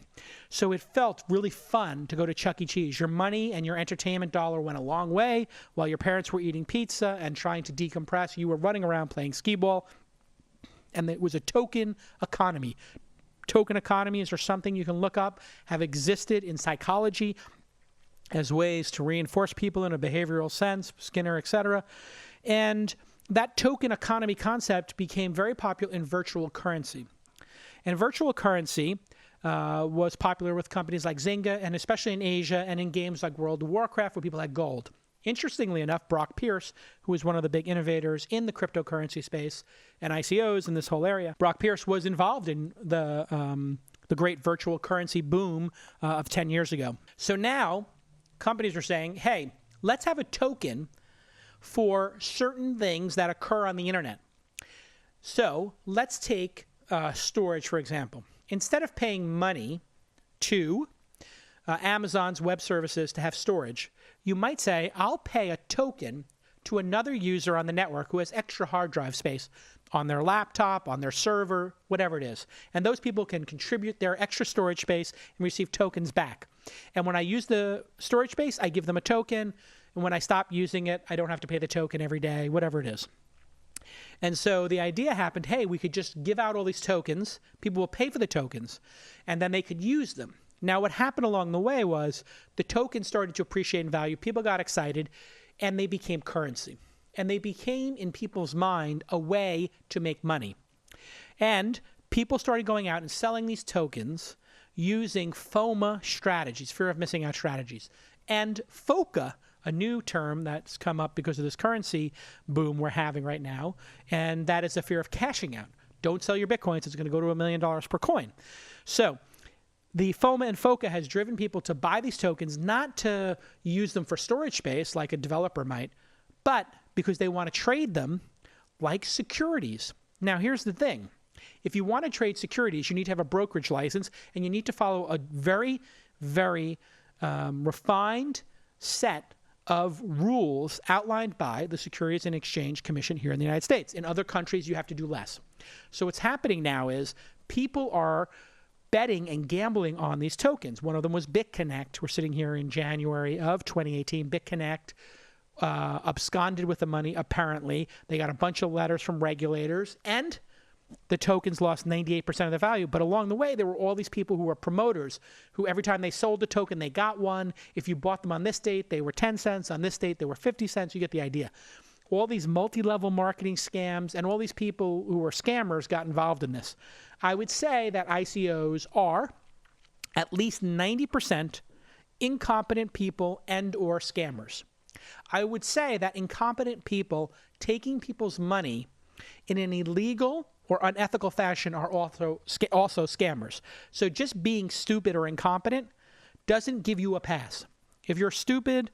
So it felt really fun to go to Chuck E. Cheese. Your money and your entertainment dollar went a long way. While your parents were eating pizza and trying to decompress, you were running around playing skee ball. And it was a token economy. Token economies are something you can look up, have existed in psychology as ways to reinforce people in a behavioral sense, Skinner, etc. And that token economy concept became very popular in virtual currency. And virtual currency was popular with companies like Zynga, and especially in Asia and in games like World of Warcraft, where people had gold. Interestingly enough, Brock Pierce, who was one of the big innovators in the cryptocurrency space and ICOs in this whole area, Brock Pierce was involved in the great virtual currency boom of 10 years ago. So now companies are saying, hey, let's have a token for certain things that occur on the internet. So let's take storage, for example. Instead of paying money to Amazon's web services to have storage, you might say, I'll pay a token to another user on the network who has extra hard drive space on their laptop, on their server, whatever it is. And those people can contribute their extra storage space and receive tokens back. And when I use the storage space, I give them a token. And when I stop using it, I don't have to pay the token every day, whatever it is. And so the idea happened, hey, we could just give out all these tokens. People will pay for the tokens, and then they could use them. Now, what happened along the way was the tokens started to appreciate in value. People got excited, and they became currency. And they became, in people's mind, a way to make money. And people started going out and selling these tokens using FOMO strategies, fear of missing out strategies. And FOCA, a new term that's come up because of this currency boom we're having right now, and that is the fear of cashing out. Don't sell your Bitcoins. It's going to go to $1 million per coin. So the FOMO and FOCA has driven people to buy these tokens, not to use them for storage space like a developer might, but because they want to trade them like securities. Now, here's the thing. If you want to trade securities, you need to have a brokerage license, and you need to follow a very, very refined set of rules outlined by the Securities and Exchange Commission here in the United States. In other countries, you have to do less. So what's happening now is people are betting and gambling on these tokens. One of them was BitConnect. We're sitting here in January of 2018. BitConnect absconded with the money, apparently. They got a bunch of letters from regulators, and the tokens lost 98% of their value. But along the way, there were all these people who were promoters who every time they sold a token, they got one. If you bought them on this date, they were 10 cents. On this date, they were 50 cents. You get the idea. All these multi-level marketing scams and all these people who were scammers got involved in this. I would say that ICOs are at least 90% incompetent people and or scammers. I would say that incompetent people taking people's money in an illegal or unethical fashion are also scammers. So just being stupid or incompetent doesn't give you a pass. If you're stupid,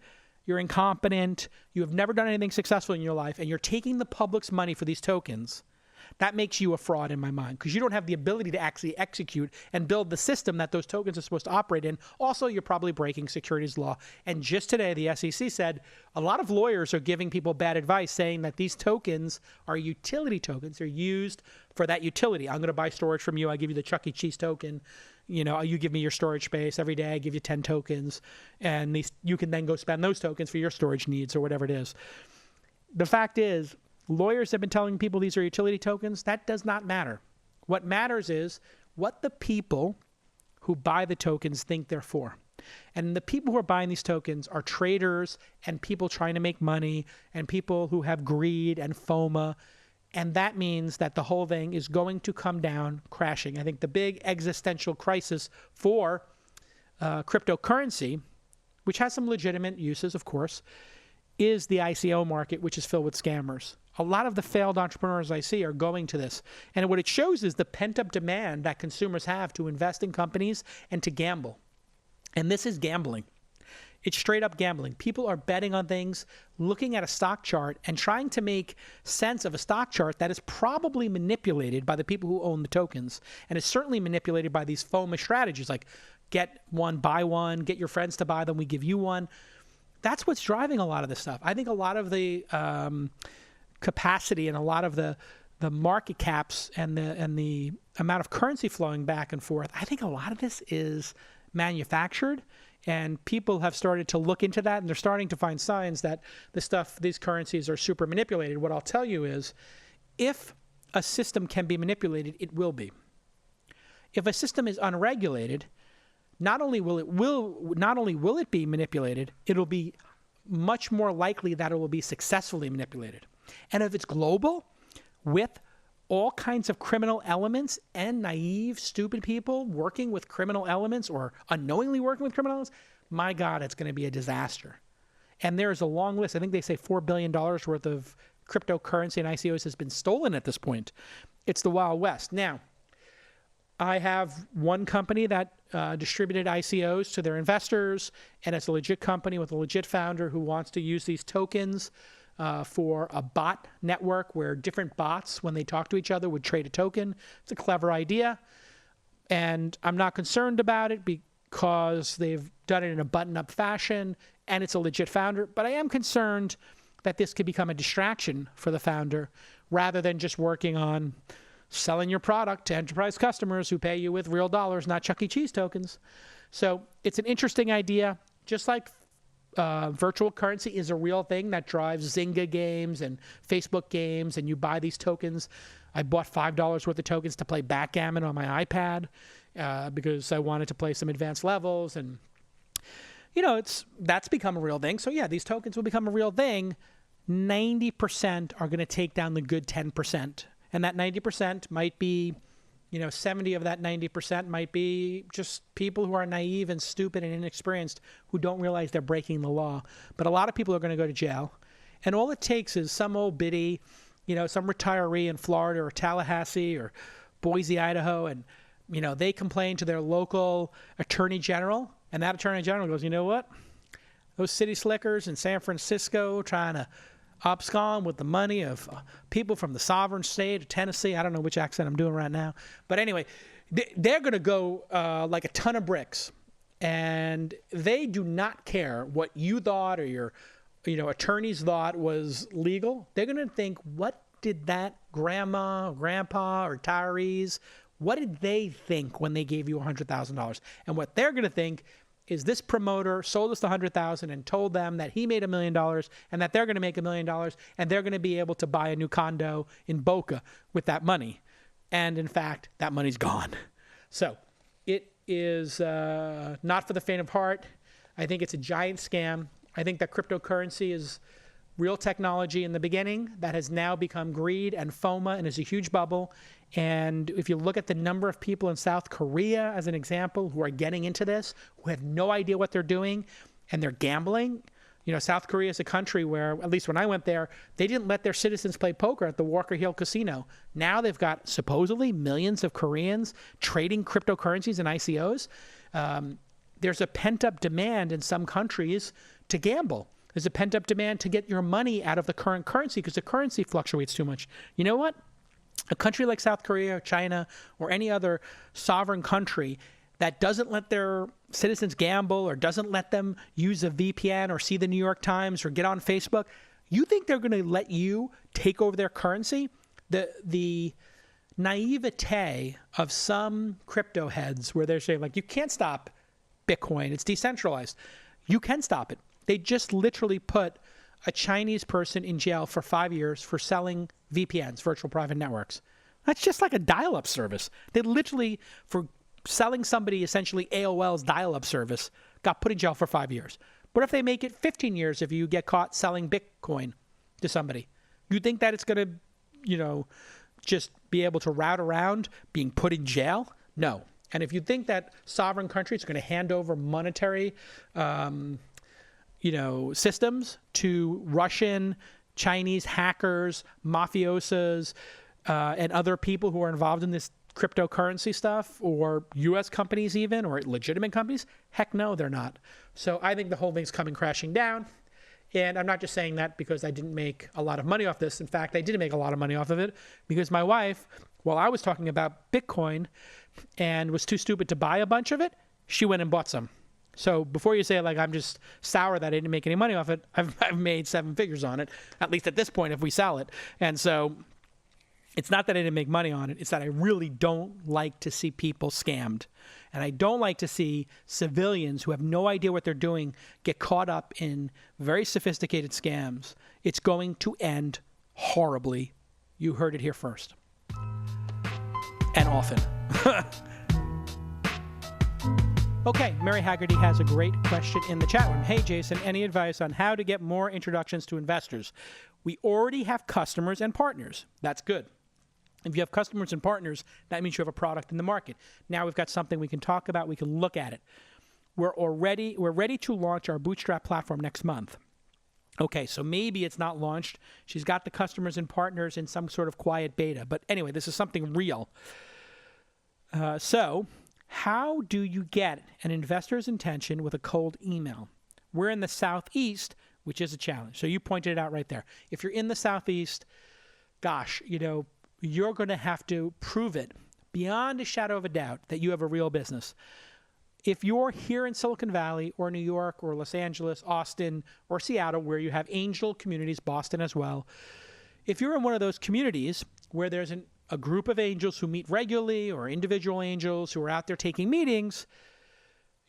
you're incompetent, you have never done anything successful in your life, and you're taking the public's money for these tokens, that makes you a fraud in my mind, because you don't have the ability to actually execute and build the system that those tokens are supposed to operate in. Also, you're probably breaking securities law. And just today, the SEC said a lot of lawyers are giving people bad advice, saying that these tokens are utility tokens. They're used for that utility. I'm going to buy storage from you. I give you the Chuck E. Cheese token. You know, you give me your storage space every day. I give you 10 tokens, and you can then go spend those tokens for your storage needs or whatever it is. The fact is, lawyers have been telling people these are utility tokens. That does not matter. What matters is what the people who buy the tokens think they're for. And the people who are buying these tokens are traders and people trying to make money and people who have greed and FOMO. And that means that the whole thing is going to come down crashing. I think the big existential crisis for cryptocurrency, which has some legitimate uses, of course, is the ICO market, which is filled with scammers. A lot of the failed entrepreneurs I see are going to this. And what it shows is the pent-up demand that consumers have to invest in companies and to gamble. And this is gambling. It's straight up gambling. People are betting on things, looking at a stock chart and trying to make sense of a stock chart that is probably manipulated by the people who own the tokens. And is certainly manipulated by these FOMO strategies like get one, buy one, get your friends to buy them, we give you one. That's what's driving a lot of this stuff. I think a lot of the capacity and a lot of the market caps and the amount of currency flowing back and forth, I think a lot of this is manufactured, and people have started to look into that, and they're starting to find signs that these currencies are super manipulated. What I'll tell you is, if a system can be manipulated, it will be. If a system is unregulated, not only will it be manipulated, it'll be much more likely that it will be successfully manipulated. And if it's global, with all kinds of criminal elements and naive, stupid people working with criminal elements or unknowingly working with criminal elements, my God, it's going to be a disaster. And there's a long list. I think they say $4 billion worth of cryptocurrency and ICOs has been stolen at this point. It's the Wild West. Now, I have one company that distributed ICOs to their investors, and it's a legit company with a legit founder who wants to use these tokens for a bot network where different bots, when they talk to each other, would trade a token. It's a clever idea, and I'm not concerned about it because they've done it in a button-up fashion, and it's a legit founder. But I am concerned that this could become a distraction for the founder rather than just working on selling your product to enterprise customers who pay you with real dollars, not Chuck E. Cheese tokens. So it's an interesting idea. Just like virtual currency is a real thing that drives Zynga games and Facebook games, and you buy these tokens. I bought $5 worth of tokens to play backgammon on my iPad because I wanted to play some advanced levels, and that's become a real thing. So yeah, these tokens will become a real thing. 90% are going to take down the good 10%, and that 90% might be 70 of that 90% might be just people who are naive and stupid and inexperienced who don't realize they're breaking the law. But a lot of people are going to go to jail. And all it takes is some old biddy, some retiree in Florida or Tallahassee or Boise, Idaho, and, they complain to their local attorney general. And that attorney general goes, you know what? Those city slickers in San Francisco trying to abscond with the money of people from the sovereign state of Tennessee. I don't know which accent I'm doing right now. But anyway, they're going to go like a ton of bricks. And they do not care what you thought or your attorneys thought was legal. They're going to think, what did that grandma or grandpa or retirees, what did they think when they gave you $100,000? And what they're going to think is this promoter sold us the $100,000 and told them that he made $1 million and that they're going to make $1 million and they're going to be able to buy a new condo in Boca with that money. And in fact, that money's gone. So it is not for the faint of heart. I think it's a giant scam. I think that cryptocurrency is real technology in the beginning that has now become greed and FOMO and is a huge bubble. And if you look at the number of people in South Korea, as an example, who are getting into this, who have no idea what they're doing, and they're gambling. You know, South Korea is a country where, at least when I went there, they didn't let their citizens play poker at the Walker Hill Casino. Now they've got supposedly millions of Koreans trading cryptocurrencies and ICOs. There's a pent-up demand in some countries to gamble. There's a pent-up demand to get your money out of the current currency because the currency fluctuates too much. You know what? A country like South Korea or China or any other sovereign country that doesn't let their citizens gamble or doesn't let them use a VPN or see the New York Times or get on Facebook, you think they're going to let you take over their currency? The naivete of some crypto heads where they're saying, like, you can't stop Bitcoin. It's decentralized. You can stop it. They just literally put a Chinese person in jail for 5 years for selling VPNs, virtual private networks. That's just like a dial-up service. They literally, for selling somebody essentially AOL's dial-up service, got put in jail for 5 years. What if they make it 15 years if you get caught selling Bitcoin to somebody? You think that it's going to, just be able to route around being put in jail? No. And if you think that sovereign countries are going to hand over monetary systems to Russian, Chinese hackers, mafiosos, and other people who are involved in this cryptocurrency stuff, or U.S. companies even, or legitimate companies, heck no, they're not. So I think the whole thing's coming crashing down. And I'm not just saying that because I didn't make a lot of money off this. In fact, I did make a lot of money off of it because my wife, while I was talking about Bitcoin and was too stupid to buy a bunch of it, she went and bought some. So before you say, like, I'm just sour that I didn't make any money off it, I've made 7 figures on it, at least at this point if we sell it. And so it's not that I didn't make money on it. It's that I really don't like to see people scammed. And I don't like to see civilians who have no idea what they're doing get caught up in very sophisticated scams. It's going to end horribly. You heard it here first. And often. Okay, Mary Haggerty has a great question in the chat room. Hey, Jason, any advice on how to get more introductions to investors? We already have customers and partners. That's good. If you have customers and partners, that means you have a product in the market. Now we've got something we can talk about. We can look at it. We're ready to launch our Bootstrap platform next month. Okay, so maybe it's not launched. She's got the customers and partners in some sort of quiet beta. But anyway, this is something real. So how do you get an investor's intention with a cold email? We're in the Southeast, which is a challenge. So you pointed it out right there. If you're in the Southeast, gosh, you're going to have to prove it beyond a shadow of a doubt that you have a real business. If you're here in Silicon Valley or New York or Los Angeles, Austin, or Seattle, where you have angel communities, Boston as well, if you're in one of those communities where there's a group of angels who meet regularly or individual angels who are out there taking meetings,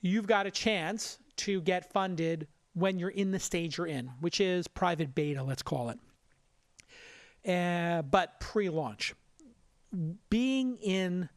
you've got a chance to get funded when you're in the stage you're in, which is private beta, let's call it. But pre-launch. Being in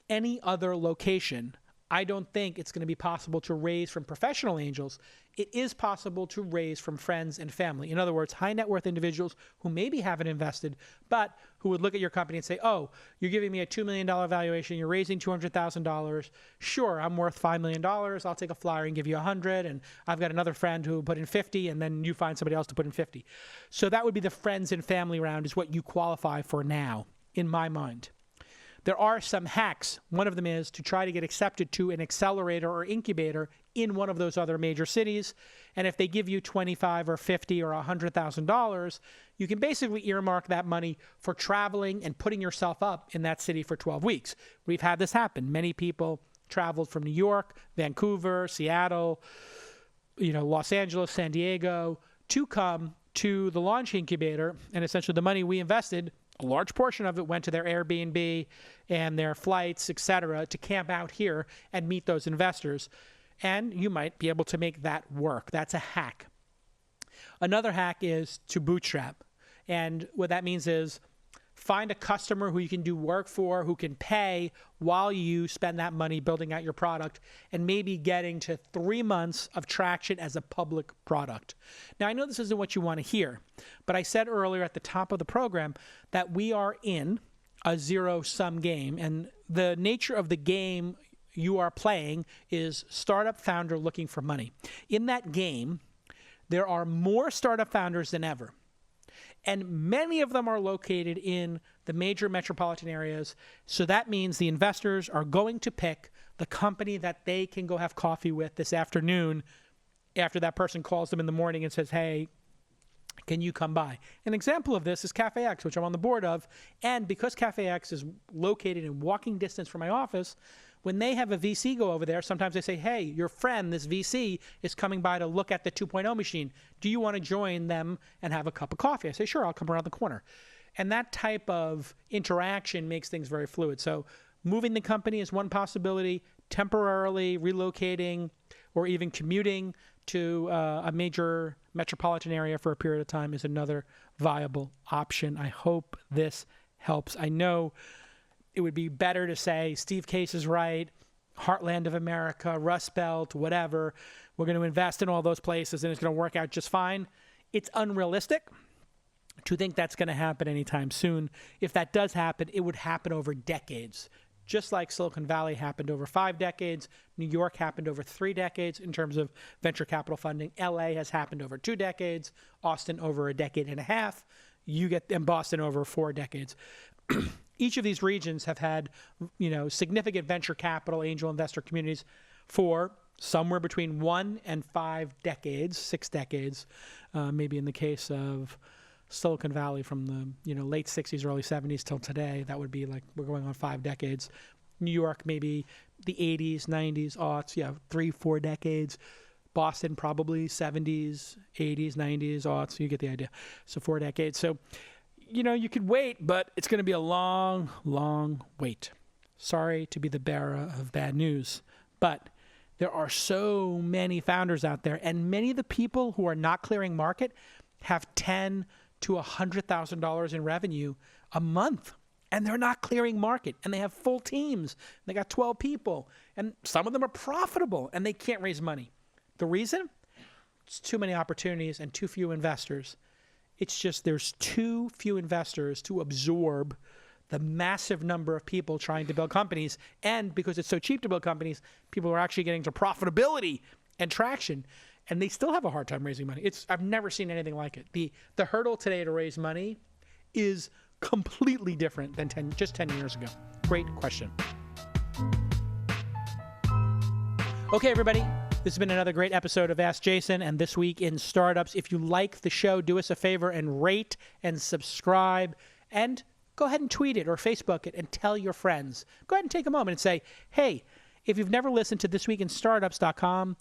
any other location, I don't think it's going to be possible to raise from professional angels. It is possible to raise from friends and family. In other words, high net worth individuals who maybe haven't invested, but who would look at your company and say, oh, you're giving me a $2 million valuation. You're raising $200,000. Sure, I'm worth $5 million. I'll take a flyer and give you 100. And I've got another friend who put in 50, and then you find somebody else to put in 50. So that would be the friends and family round is what you qualify for now, in my mind. There are some hacks. One of them is to try to get accepted to an accelerator or incubator in one of those other major cities. And if they give you $25 or $50 or $100,000, you can basically earmark that money for traveling and putting yourself up in that city for 12 weeks. We've had this happen. Many people traveled from New York, Vancouver, Seattle, Los Angeles, San Diego, to come to the launch incubator. And essentially the money we invested, a large portion of it went to their Airbnb and their flights, et cetera, to camp out here and meet those investors. And you might be able to make that work. That's a hack. Another hack is to bootstrap. And what that means is find a customer who you can do work for, who can pay while you spend that money building out your product, and maybe getting to 3 months of traction as a public product. Now, I know this isn't what you want to hear, but I said earlier at the top of the program that we are in a zero-sum game, and the nature of the game you are playing is startup founder looking for money. In that game, there are more startup founders than ever. And many of them are located in the major metropolitan areas. So that means the investors are going to pick the company that they can go have coffee with this afternoon after that person calls them in the morning and says, hey, can you come by? An example of this is Cafe X, which I'm on the board of. And because Cafe X is located in walking distance from my office, when they have a VC go over there, sometimes they say, hey, your friend, this VC, is coming by to look at the 2.0 machine. Do you want to join them and have a cup of coffee? I say, sure, I'll come around the corner. And that type of interaction makes things very fluid. So moving the company is one possibility. Temporarily relocating or even commuting to a major metropolitan area for a period of time is another viable option. I hope this helps. I know it would be better to say Steve Case is right, heartland of America, Rust Belt, whatever. We're going to invest in all those places and it's going to work out just fine. It's unrealistic to think that's going to happen anytime soon. If that does happen, it would happen over decades. Just like Silicon Valley happened over 5 decades, New York happened over 3 decades in terms of venture capital funding. LA has happened over 2 decades, Austin over a decade and a half, and Boston over 4 decades. Each of these regions have had, significant venture capital angel investor communities for somewhere between 1 and 5 decades, 6 decades, maybe in the case of Silicon Valley from the late 60s, early 70s till today. That would be like we're going on 5 decades. New York, maybe the 80s, 90s, aughts, 3, 4 decades. Boston, probably 70s, 80s, 90s, aughts. You get the idea. So 4 decades. So you could wait, but it's going to be a long, long wait. Sorry to be the bearer of bad news, but there are so many founders out there, and many of the people who are not clearing market have $10,000 to $100,000 in revenue a month, and they're not clearing market, and they have full teams. They got 12 people, and some of them are profitable, and they can't raise money. The reason? It's too many opportunities and too few investors. It's just there's too few investors to absorb the massive number of people trying to build companies. And because it's so cheap to build companies, people are actually getting to profitability and traction. And they still have a hard time raising money. I've never seen anything like it. The hurdle today to raise money is completely different than just 10 years ago. Great question. Okay, everybody. This has been another great episode of Ask Jason, and This Week in Startups. If you like the show, do us a favor and rate and subscribe, and go ahead and tweet it or Facebook it and tell your friends. Go ahead and take a moment and say, hey, if you've never listened to thisweekinstartups.com,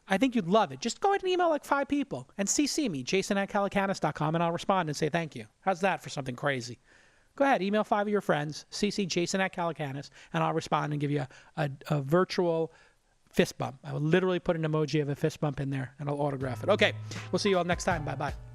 I think you'd love it. Just go ahead and email like 5 people and CC me, jason@calacanis.com, and I'll respond and say thank you. How's that for something crazy? Go ahead, email 5 of your friends, CC jason@calacanis, and I'll respond and give you a virtual fist bump. I will literally put an emoji of a fist bump in there, and I'll autograph it. Okay, we'll see you all next time. Bye-bye.